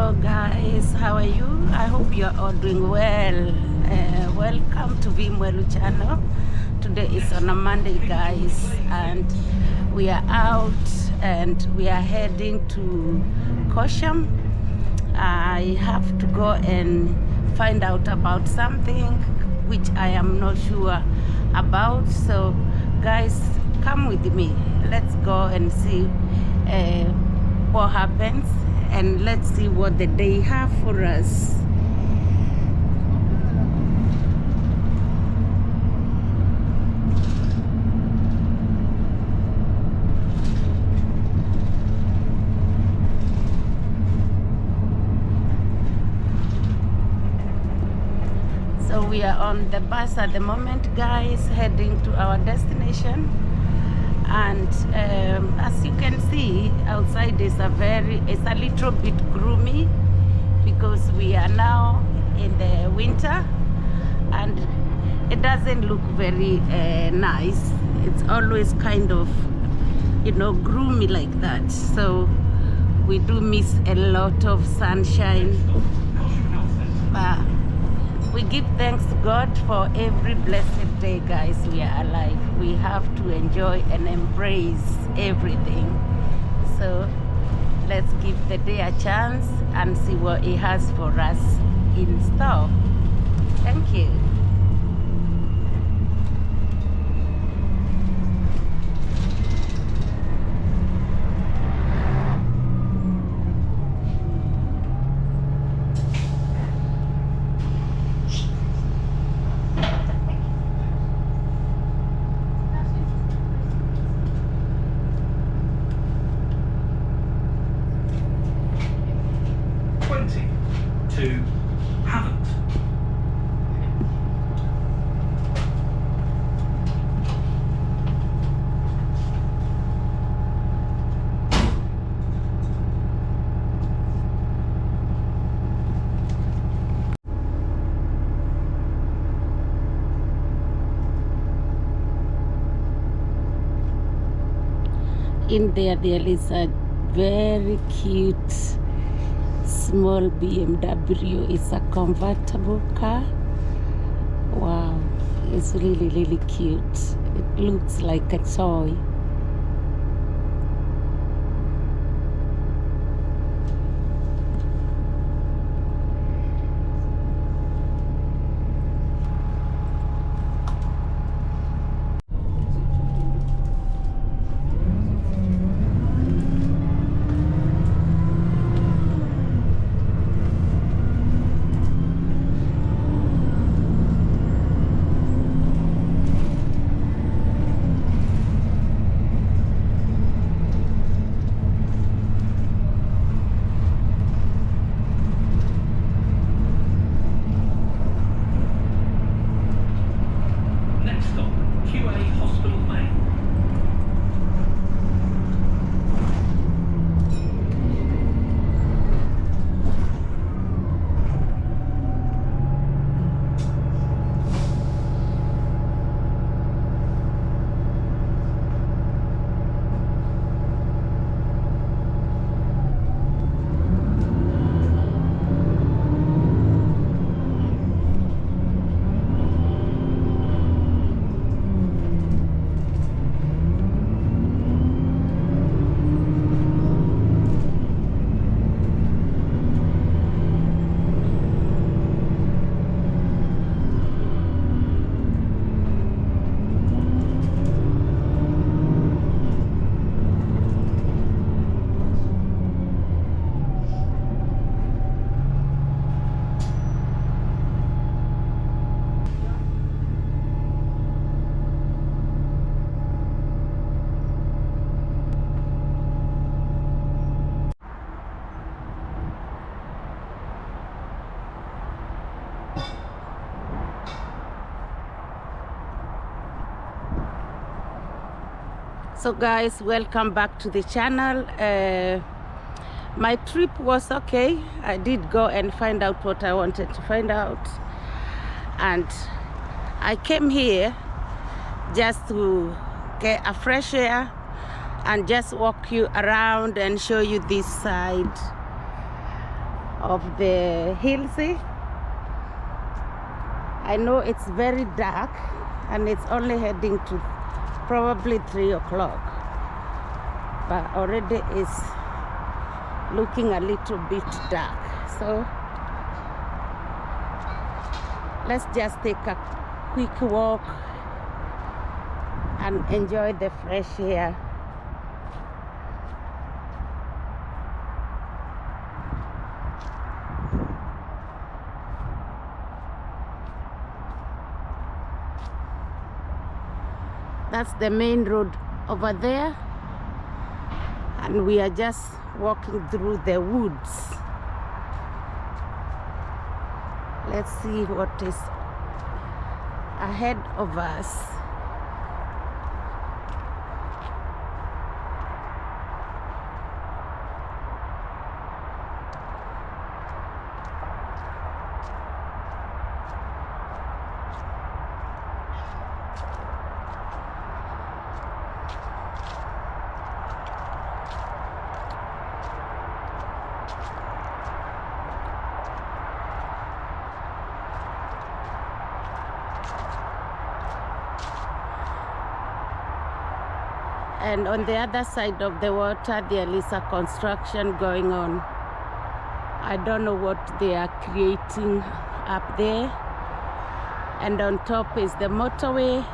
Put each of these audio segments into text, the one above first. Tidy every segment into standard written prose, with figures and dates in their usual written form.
Hello guys, how are you? I hope you're all doing well. Welcome to Vimwelu channel. Today is on a Monday guys, and we are out and we are heading to Kosham. I have to go and find out about something which I am not sure about. So guys, come with me. Let's go and see what happens, and let's see what the day have for us. So we are on the bus at the moment guys, heading to our destination. And as you can see, outside is a little bit gloomy because we are now in the winter and it doesn't look very nice. It's always kind of, gloomy like that. So we do miss a lot of sunshine. But we give thanks to God for every blessed day, guys. We are alive. We have to enjoy and embrace everything. So let's give the day a chance and see what He has for us in store. Thank you. In there is a very cute small BMW. It's a convertible car. Wow, it's really cute. It looks like a toy. So guys, welcome back to the channel. My trip was okay. I did go and find out what I wanted to find out, and I came here just to get a fresh air and just walk you around and show you this side. of the hills. I know it's very dark and it's only heading to probably 3 o'clock, but already it's looking a little bit dark. So let's just take a quick walk and enjoy the fresh air. That's the main road over there, and we are just walking through the woods. Let's see what is ahead of us. And on the other side of the water, there is a construction going on. I don't know what they are creating up there. And on top is the motorway,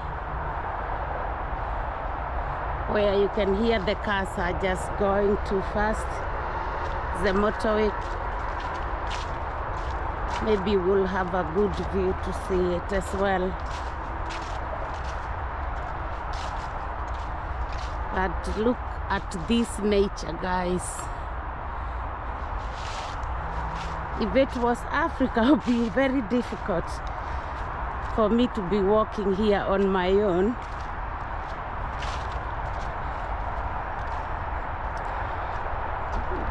where you can hear the cars are just going too fast. The motorway, maybe we'll have a good view to see it as well. But look at this nature, guys. If it was Africa, it would be very difficult for me to be walking here on my own.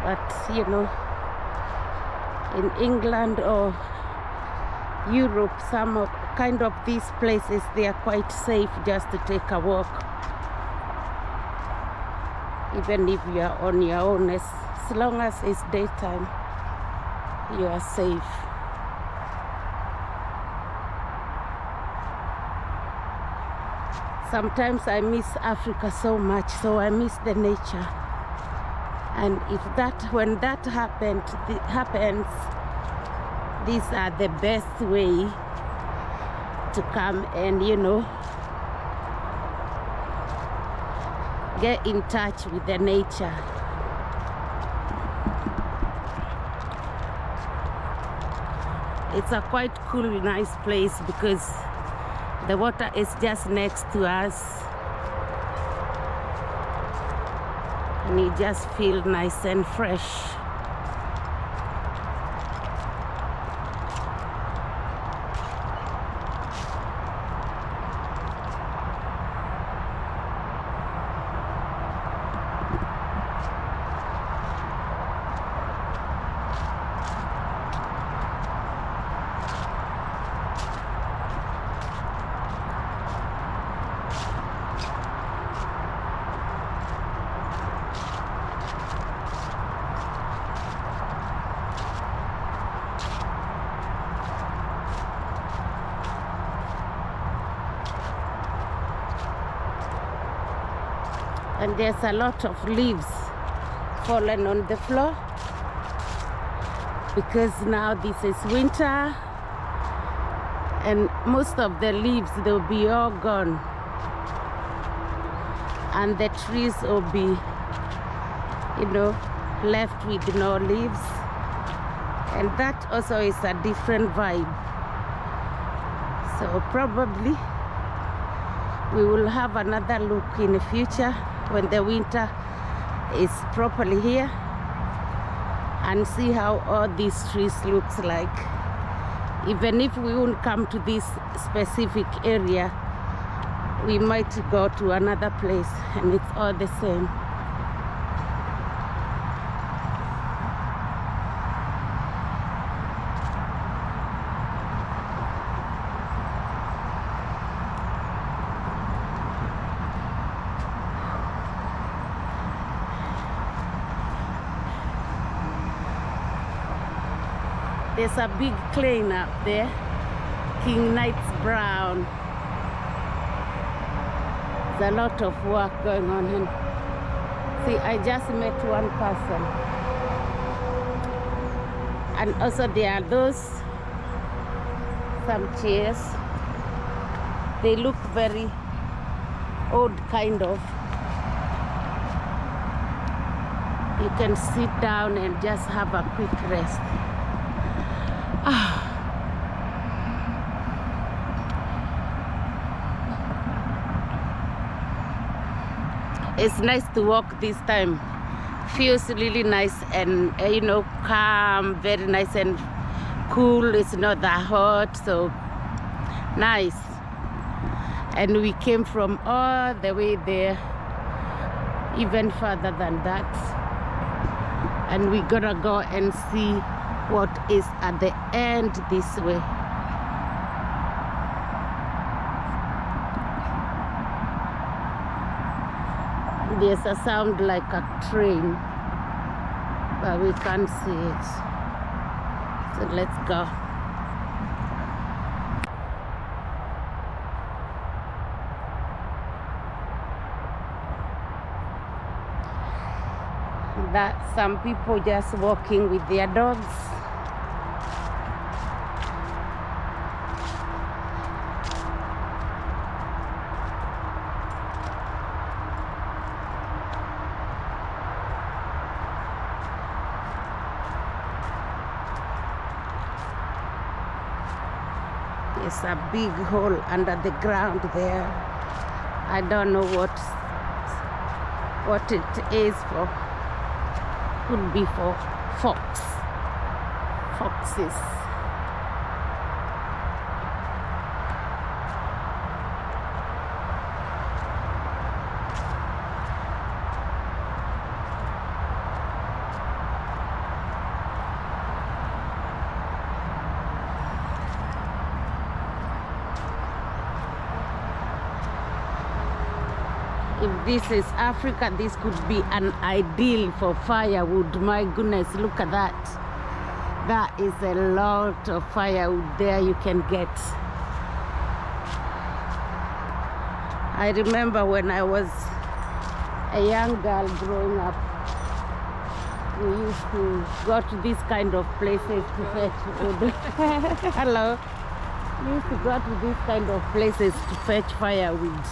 But you know, in England or Europe, some of kind of these places, they are quite safe just to take a walk. Even if you are on your own, as long as it's daytime, you are safe. Sometimes I miss Africa so much, so I miss the nature. And when that happens, these are the best way to come and, you know, get in touch with the nature. It's a quite cool, nice place because the water is just next to us, and you just feel nice and fresh. And there's a lot of leaves fallen on the floor because now this is winter and most of the leaves, they'll be all gone, and the trees will be, you know, left with no leaves, and that also is a different vibe. So probably we will have another look in the future when the winter is properly here and see how all these trees looks like. Even if we won't come to this specific area, we might go to another place and it's all the same. There's a big crane up there, King Knight's Brown. There's a lot of work going on here. See, I just met one person. And also there are those, some chairs. They look very old kind of. You can sit down and just have a quick rest. It's nice to walk this time. Feels really nice and you know, calm, very nice and cool. It's not that hot, so nice. And we came from all the way there, even further than that. And we're gonna go and see what is at the end this way. There's a sound like a train, but we can't see it. So let's go. That some people just walking with their dogs. There's a big hole under the ground there. I don't know what it is for. Could be for foxes. If this is Africa, this could be an ideal for firewood. My goodness, look at that. That is a lot of firewood there you can get. I remember when I was a young girl growing up, we used to go to these kind of places to fetch wood. Hello. We used to go to these kind of places to fetch firewood.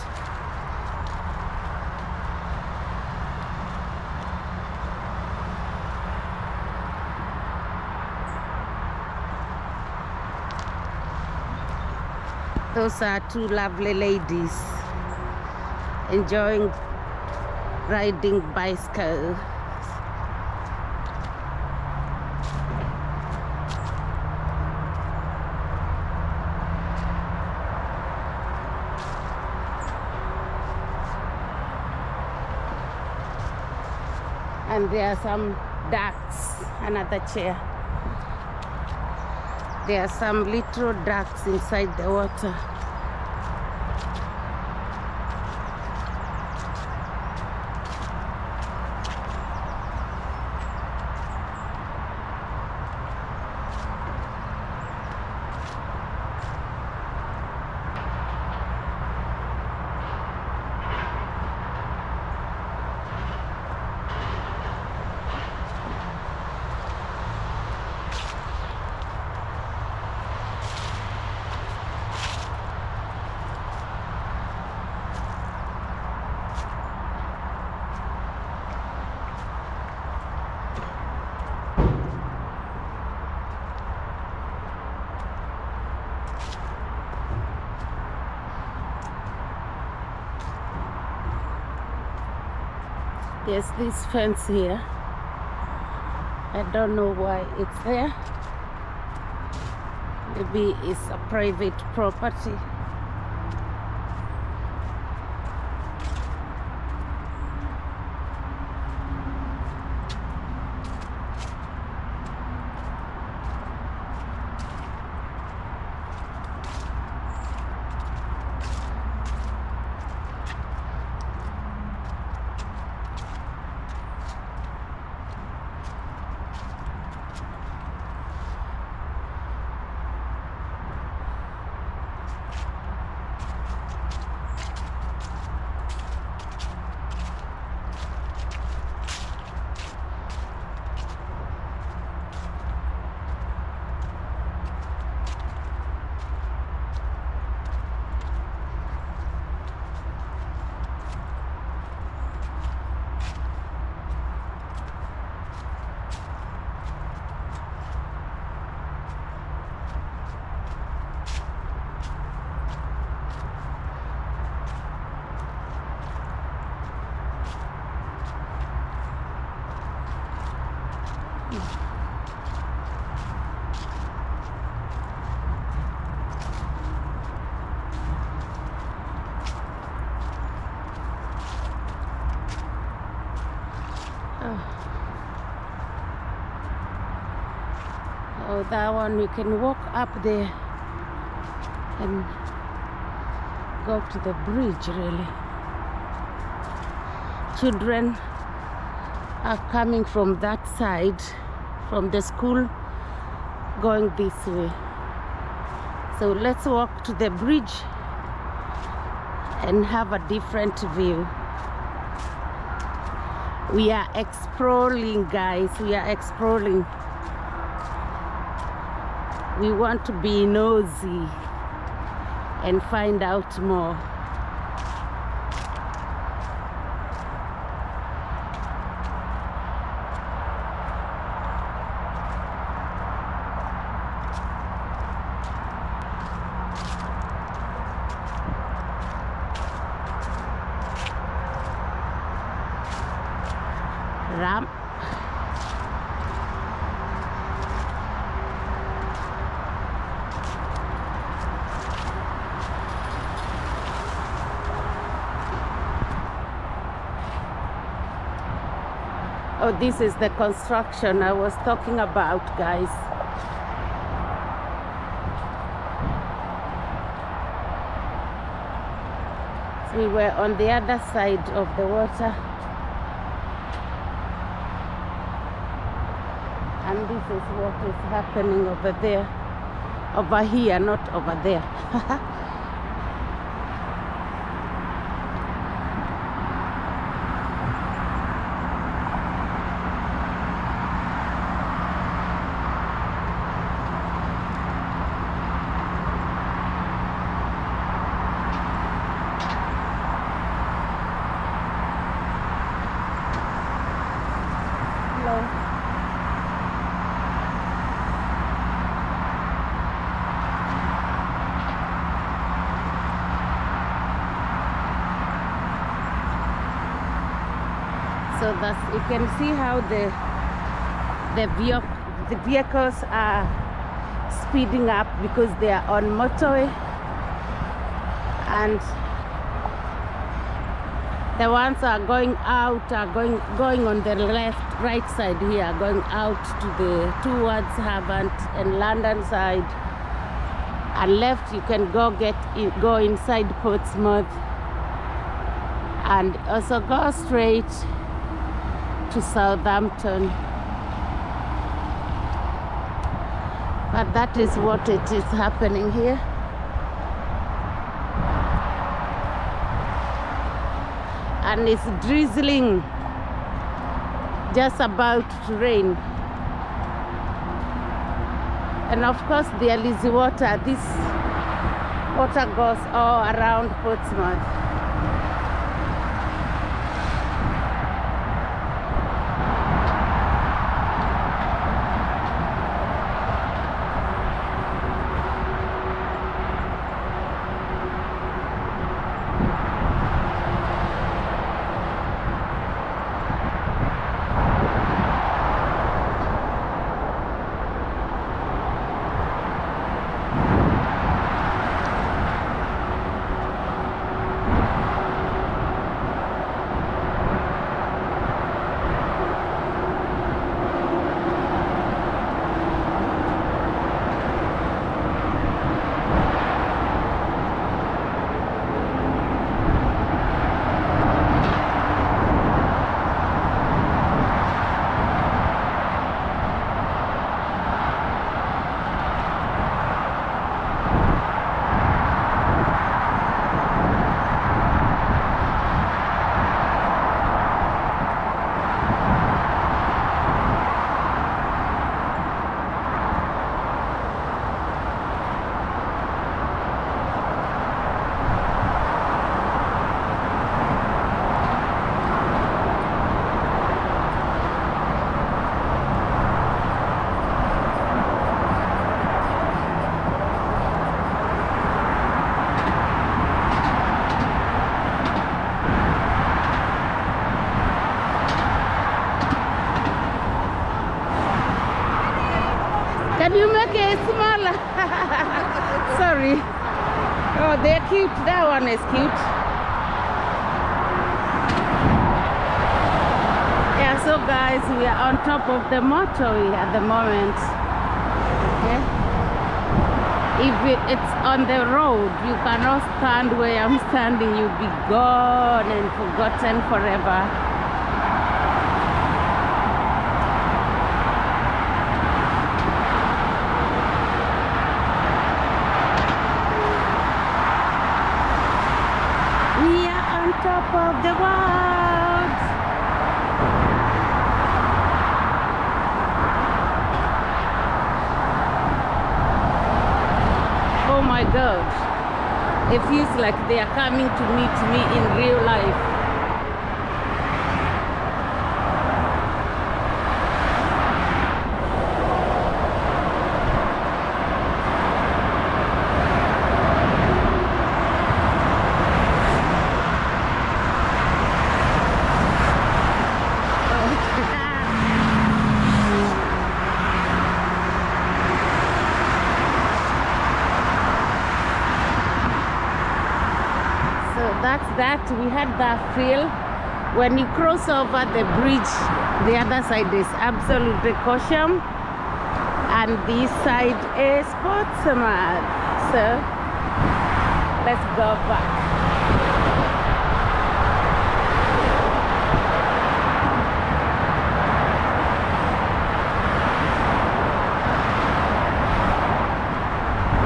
Those are two lovely ladies enjoying riding bicycles. And there are some ducks, another chair. There are some little ducks inside the water. There's this fence here. I don't know why it's there. Maybe it's a private property. Oh, that one you can walk up there and go to the bridge, really. Children are coming from that side, from the school, going this way. So let's walk to the bridge and have a different view. We are exploring, guys. We are exploring. We want to be nosy and find out more. Ramp. Oh, this is the construction I was talking about, guys. So we were on the other side of the water. And this is what is happening over there. Over here, not over there. So that's, you can see how the vehicles are speeding up because they are on motorway, and the ones are going out are going on the right side here, going out towards Havant and London side, and left you can go inside Portsmouth and also go straight to Southampton. But that is what it is happening here. And it's drizzling, just about to rain. And of course there is water. This water goes all around Portsmouth. Oh, they're cute. That one is cute. Yeah, so guys, we are on top of the motorway at the moment. Okay. If it's on the road, you cannot stand where I'm standing. You'll be gone and forgotten forever. We are on top of the world. Oh my God. It feels like they are coming to meet me in real life. That's that. We had that feel. When you cross over the bridge, the other side is absolutely caution, and this side is Portsmouth. So let's go back.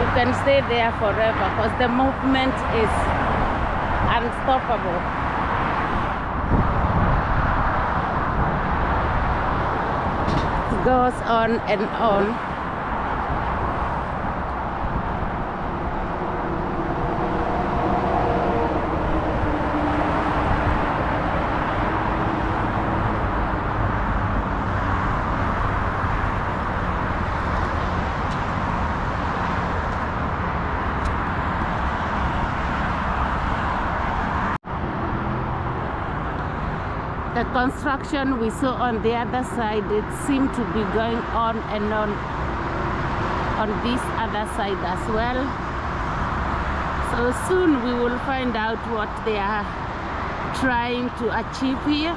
You can stay there forever because the movement is unstoppable. It goes on and on. The construction we saw on the other side, it seemed to be going on and on this other side as well. So soon we will find out what they are trying to achieve here.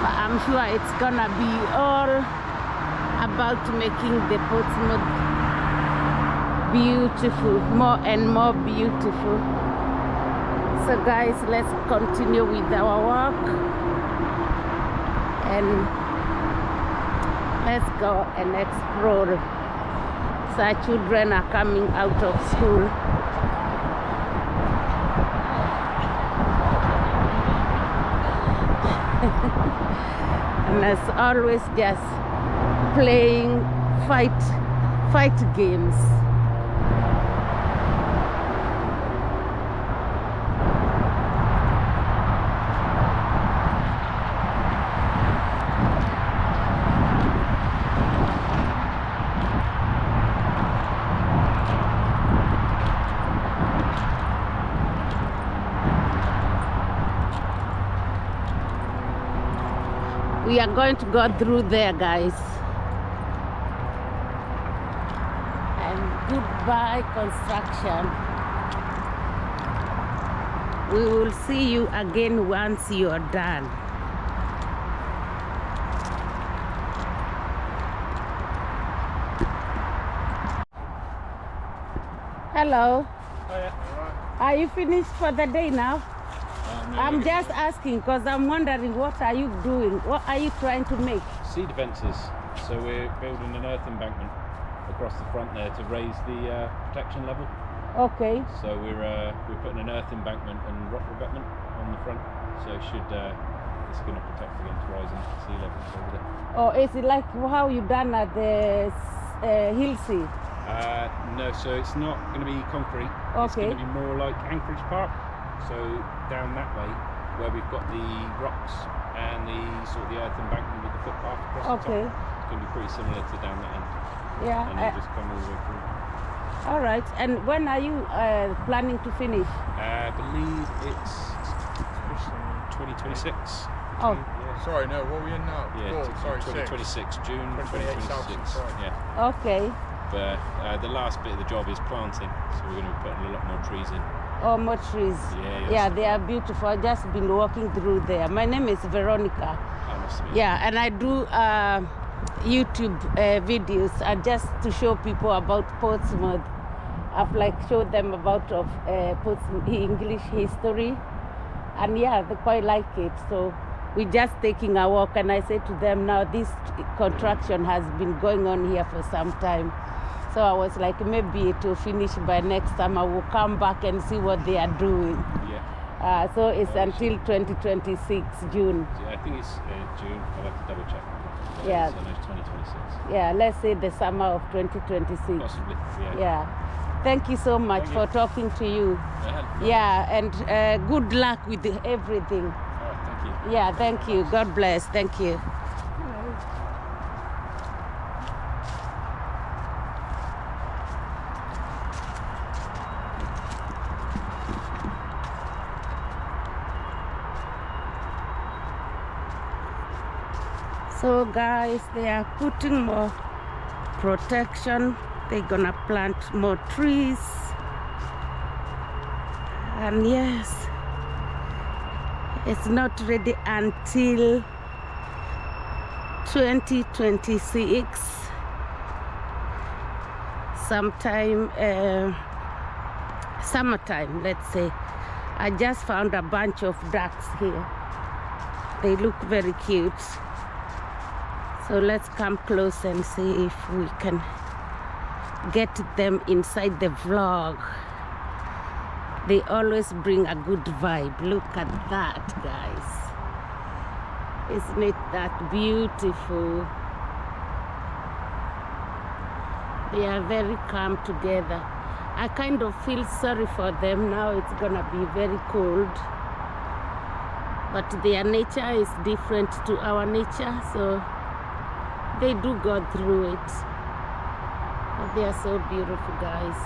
But I'm sure it's gonna be all about making the Portsmouth beautiful, more and more beautiful. So guys, let's continue with our walk and let's go and explore. So our children are coming out of school. And as always, just playing fight games. We are going to go through there, guys. And goodbye, construction. We will see you again once you are done. Hello. Hiya. Are you finished for the day now? No, I'm just asking because I'm wondering, what are you doing? What are you trying to make? Seed fences. So we're building an earth embankment across the front there to raise the protection level. Okay. So we're putting an earth embankment and rock revetment on the front. So it should it's going to protect against rising sea levels over there. Or is it like how you done at the Hillsea? No, so it's not going to be concrete. Okay. It's going to be more like Anchorage Park. So down that way, where we've got the rocks and the sort of the earth embankment with the footpath across the top, it's going to be pretty similar to down that end. Yeah. And you just come all the way through. All right. And when are you planning to finish? I believe it's 2026. Oh. Yeah. Sorry, no, what are we in now? Yeah, 2026, June 2026. Celsius, right. Yeah. Okay. the last bit of the job is planting, so we're going to be putting a lot more trees in. Oh, more trees. Yeah, they are beautiful. I've just been walking through there. My name is Veronica. Oh, nice to meet you. Yeah, and I do YouTube videos just to show people about Portsmouth. I've like showed them about Portsmouth English history, and yeah, they quite like it. So we're just taking a walk, and I said to them, now this construction has been going on here for some time. So I was like, maybe it will finish by next summer. We'll come back and see what they are doing. Yeah. So it's until 2026 June. Yeah, I think it's June. I'll have to double check. Yeah. So no, it's 2026. Yeah, let's say the summer of 2026. Possibly. Yeah. Yeah. Thank you so much for talking to you. Yeah, and good luck with everything. All right, thank you. Yeah, thank you. God bless. Thank you. So guys, they are putting more protection. They're gonna plant more trees. And yes, it's not ready until 2026. Sometime, summertime, let's say. I just found a bunch of ducks here. They look very cute. So let's come close and see if we can get them inside the vlog. They always bring a good vibe. Look at that, guys. Isn't it that beautiful? They are very calm together. I kind of feel sorry for them now. It's gonna be very cold. But their nature is different to our nature, so they do go through it. But they are so beautiful, guys.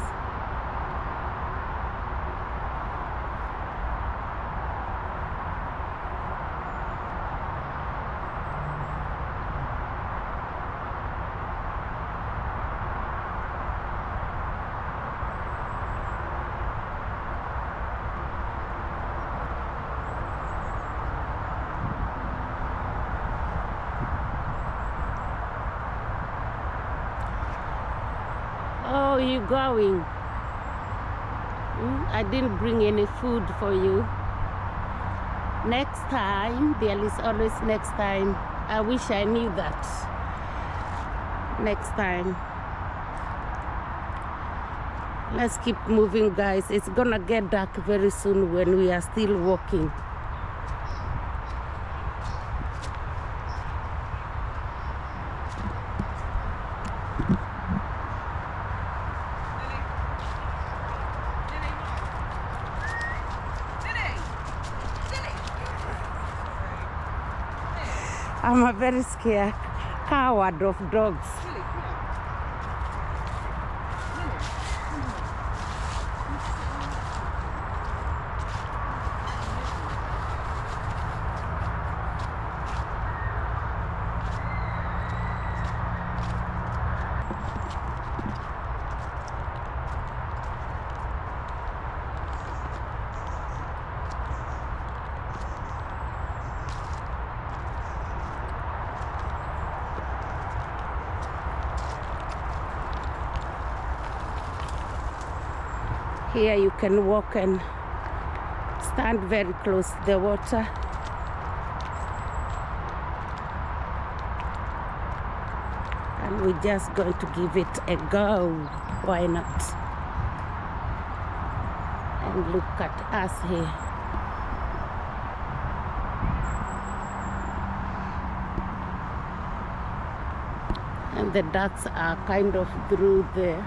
Oh, you going? I didn't bring any food for you. Next time, there is always next time. I wish I knew that. Next time. Let's keep moving, guys. It's gonna get dark very soon when we are still walking. I'm a very scared coward of dogs. Here you can walk and stand very close to the water. And we're just going to give it a go. Why not? And look at us here. And the ducks are kind of through there.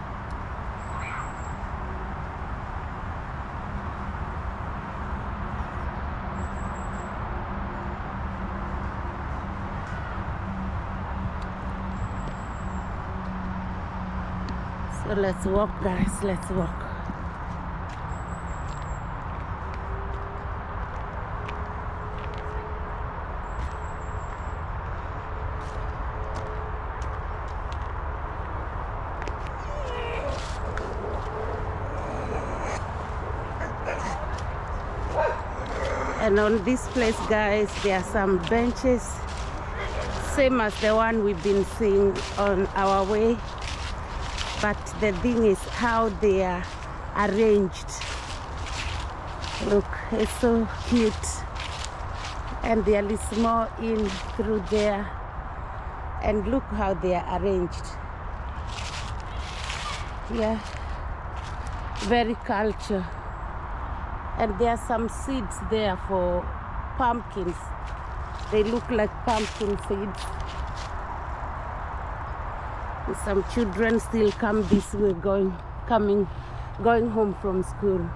So let's walk, guys, let's walk. And on this place, guys, there are some benches, same as the one we've been seeing on our way. But the thing is how they are arranged. Look, it's so cute. And there is more in through there. And look how they are arranged. Yeah, very culture. And there are some seeds there for pumpkins. They look like pumpkin seeds. And some children still come this way, going home from school.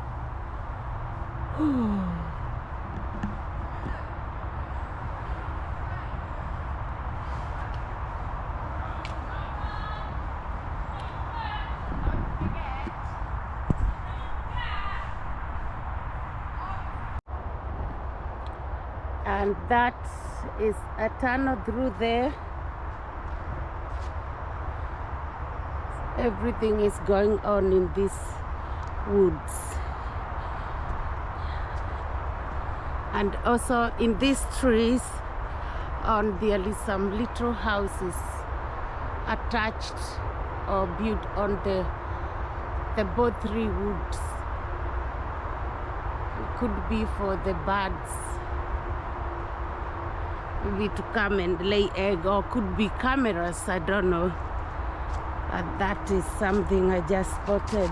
And that is a tunnel through there. Everything is going on in these woods. And also in these trees, there is some little houses attached or built on the both three woods. It could be for the birds, maybe to come and lay egg, or could be cameras, I don't know. But that is something I just spotted.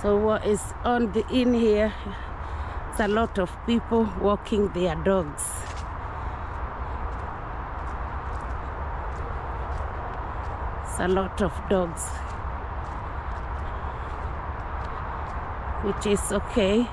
So what is on the in here? It's a lot of people walking their dogs. It's a lot of dogs, which is okay.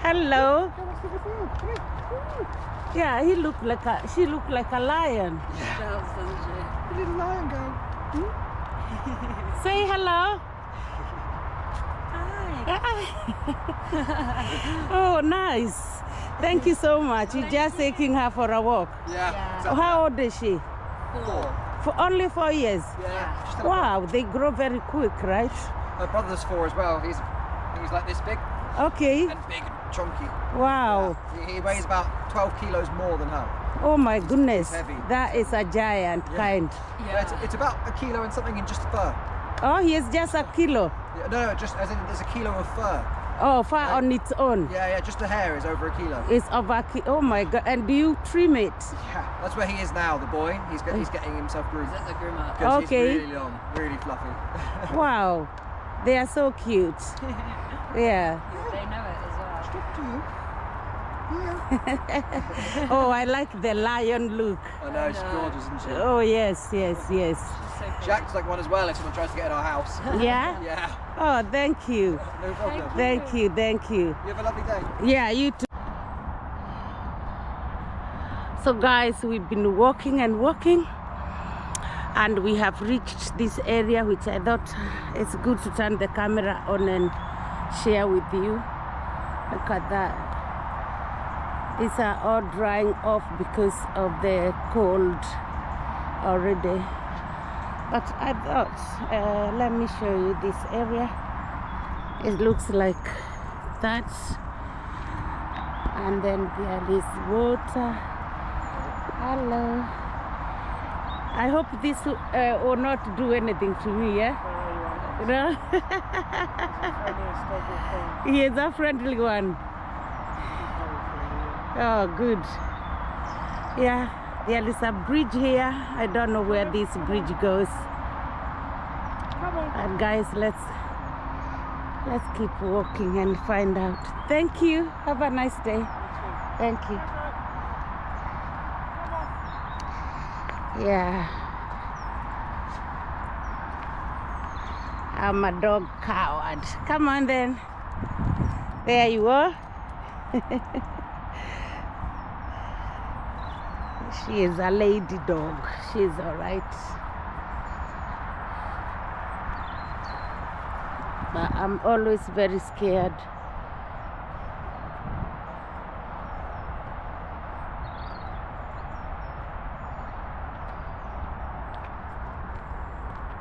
Hello. Yeah, she looked like a lion. Yeah. She does, doesn't she? Where did a lion go? Say hello. Hi. Oh, nice. Thank you so much. You're just taking her for a walk. Yeah. Exactly. How old is she? 4. For only 4 years? Yeah. Wow, they grow very quick, right? My brother's 4 as well. He's like this big. Okay. And big and chunky. Wow. Yeah. He weighs about 12 kilos more than her. Oh my goodness. Heavy. That is a giant kind. Yeah. It's about a kilo and something in just fur. Oh, he is just a kilo. Yeah, no, just as in there's a kilo of fur. Oh, fur on its own. Yeah, just the hair is over a kilo. It's over a kilo. Oh my God. And do you trim it? Yeah, that's where he is now, the boy. He's getting himself groomed. That's a groomer. Because Okay. he's really long, really fluffy. Wow. They are so cute. Yeah. They know it as well. Stop to you. Yeah. Oh, I like the lion look. I know, she's gorgeous, isn't she? Oh, yes, yes, yes. She acts like one as well if someone tries to get in our house. Yeah? Yeah. Oh, thank you. No problem. Thank you, thank you. You have a lovely day. Yeah, you too. So guys, we've been walking and walking, and we have reached this area, which I thought it's good to turn the camera on and share with you. Look at that. These are all drying off because of the cold already. But I thought, let me show you this area. It looks like that. And then there is water. Hello. I hope this will not do anything to me, yeah? No? He is a friendly one. Oh, good. Yeah, there is a bridge here. I don't know where this bridge goes. And guys, let's keep walking and find out. Thank you. Have a nice day. Thank you. Yeah. I'm a dog coward. Come on then. There you are. She is a lady dog. She's all right. But I'm always very scared.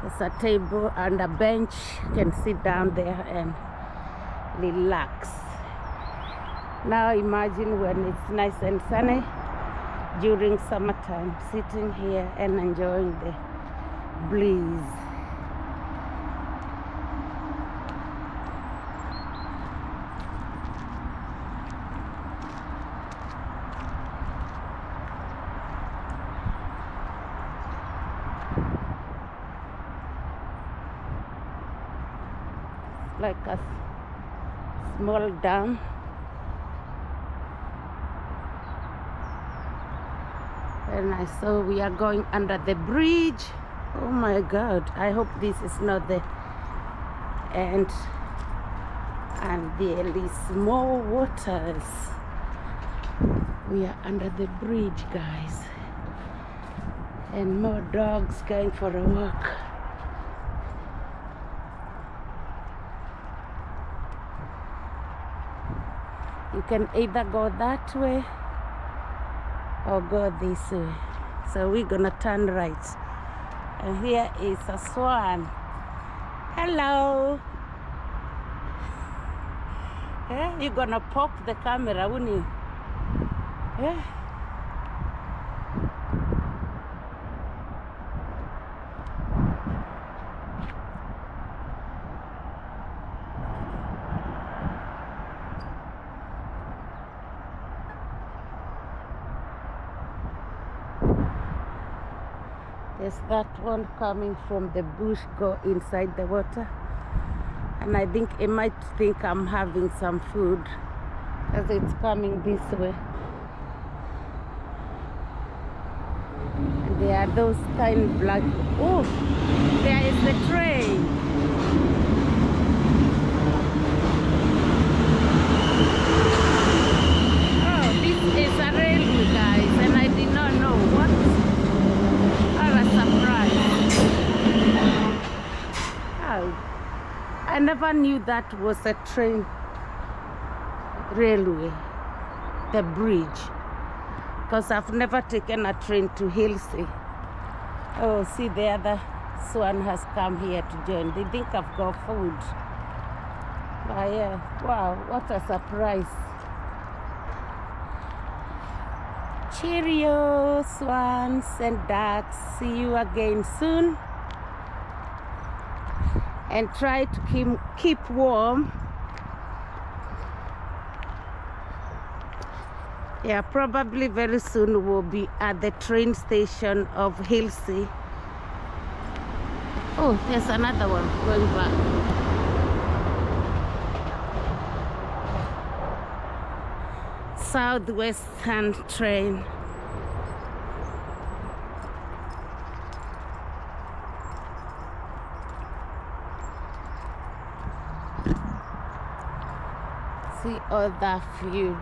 There's a table and a bench. You can sit down there and relax. Now imagine when it's nice and sunny during summertime, sitting here and enjoying the breeze. Like a small dam. And I saw we are going under the bridge. Oh my God, I hope this is not the end. And there is more waters. We are under the bridge, guys. And more dogs going for a walk. You can either go that way or go this way. So we're gonna turn right. And here is a swan. Hello. Yeah, you're gonna pop the camera, won't you? Yeah. There's that one coming from the bush, go inside the water. And I think it might think I'm having some food as it's coming this way. And there are those tiny black, oh, there is the train. Oh, this is a railway, guys, and I did not know what. A surprise. Oh, I never knew that was a train railway, the bridge, because I've never taken a train to Hillsea. Oh, see, the other swan has come here to join. They think I've got food. But yeah, wow, what a surprise. Cheerio, swans and ducks. See you again soon. And try to keep warm. Yeah, probably very soon we'll be at the train station of Hillsea. Oh, there's another one going back. Southwestern train. See all that field,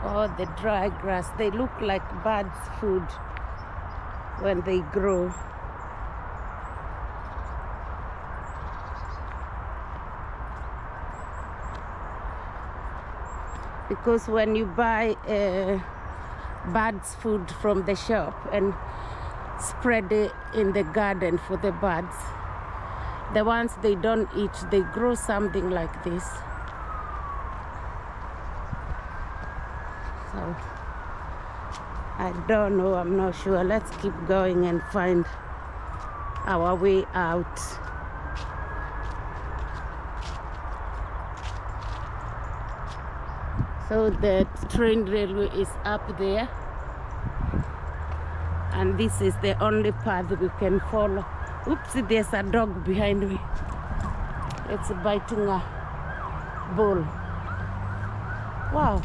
all the dry grass. They look like birds' food when they grow. Because when you buy birds' food from the shop and spread it in the garden for the birds, the ones they don't eat, they grow something like this. So, I don't know, I'm not sure. Let's keep going and find our way out. So the train railway is up there. And this is the only path we can follow. Oops, there's a dog behind me. It's biting a bull. Wow.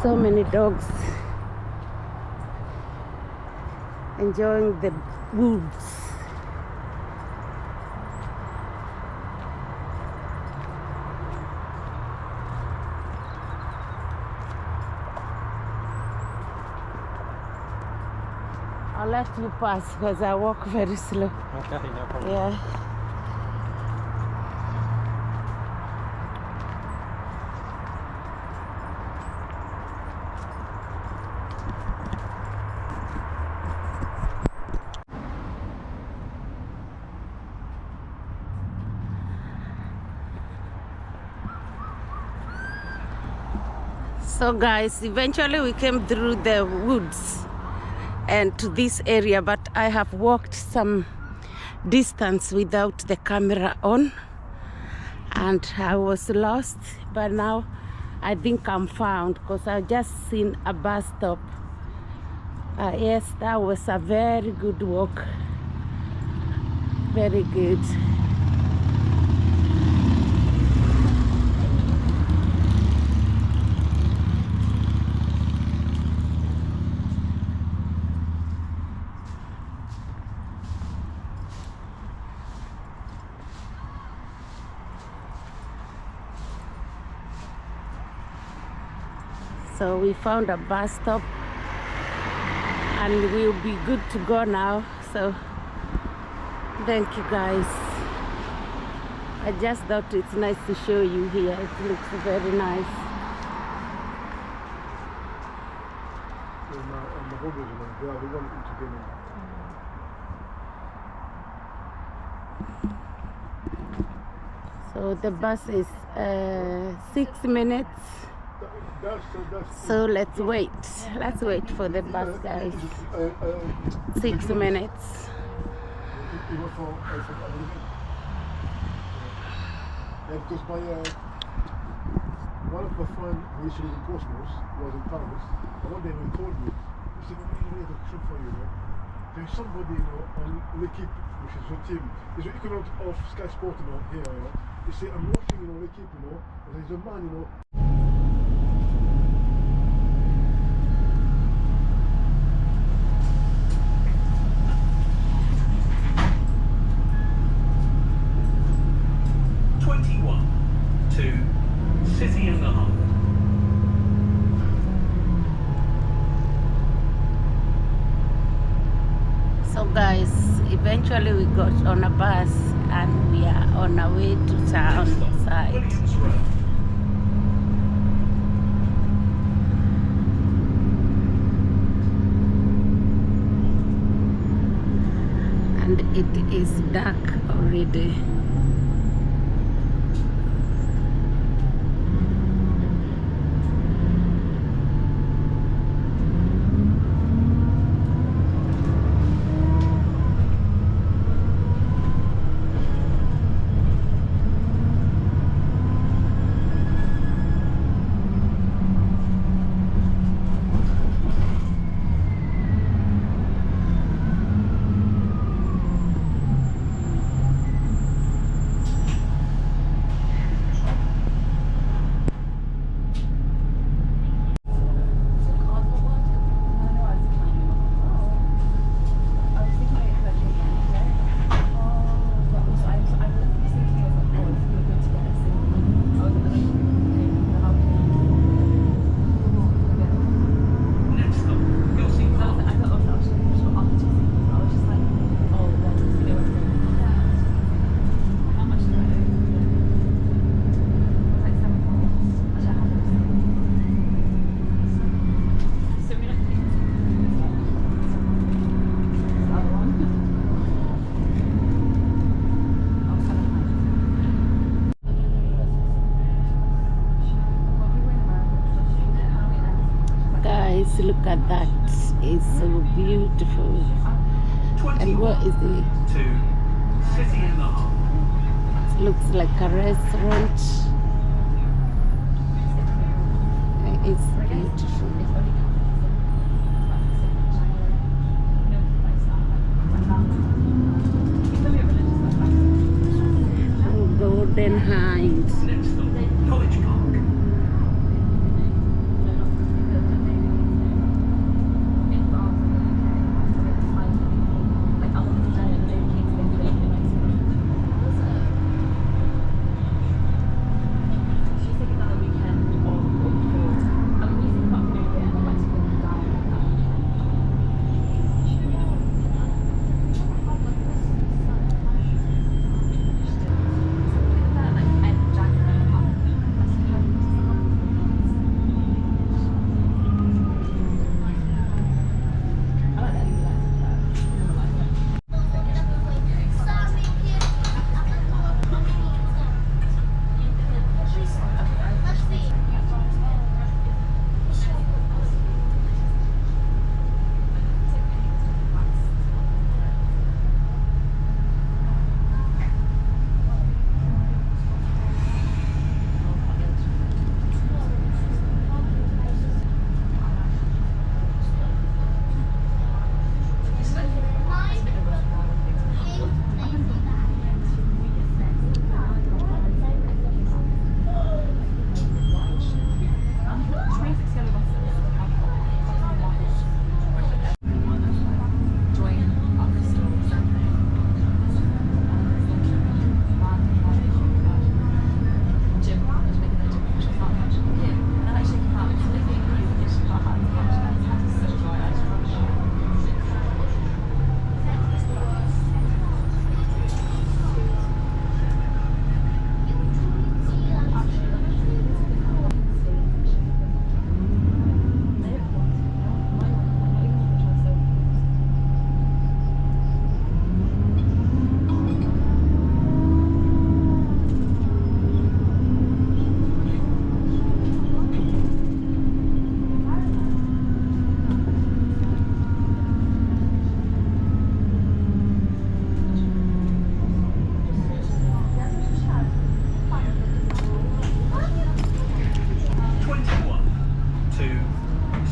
So many dogs enjoying the woods. I'll let you pass because I walk very slow. Okay, no problem. Yeah. So guys, eventually we came through the woods and to this area, but I have walked some distance without the camera on and I was lost, but now I think I'm found because I've just seen a bus stop. Yes, that was a very good walk. Very good. So we found a bus stop and we'll be good to go now. So thank you guys. I just thought it's nice to show you here. It looks very nice. So the bus is 6 minutes. So let's wait for the bus, guys. 6 minutes. Because one of my friends who used to live in Portsmouth was in Paris, and one day he called me. He said, "We need a trip for you, There's somebody, on L'Equipe, which is your team. It's the equivalent of Sky Sport, here, You see, I'm watching, L'Equipe, and there's a man, City in the Heart. So guys, eventually we got on a bus and we are on our way to town side. Williams Road. And it is dark already. Look at that, it's so beautiful. And what is it? City in the Heart. It looks like a restaurant. It's beautiful. Oh, Golden Hind. Next stop, College Park.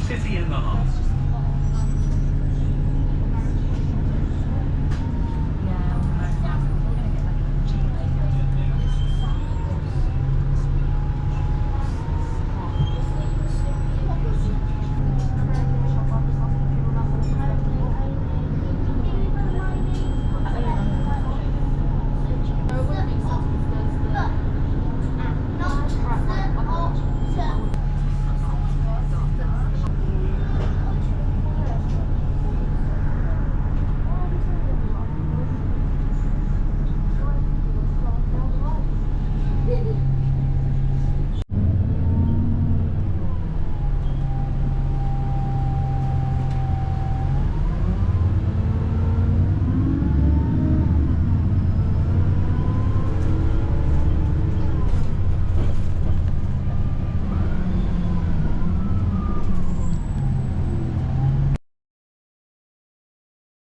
City in the heart.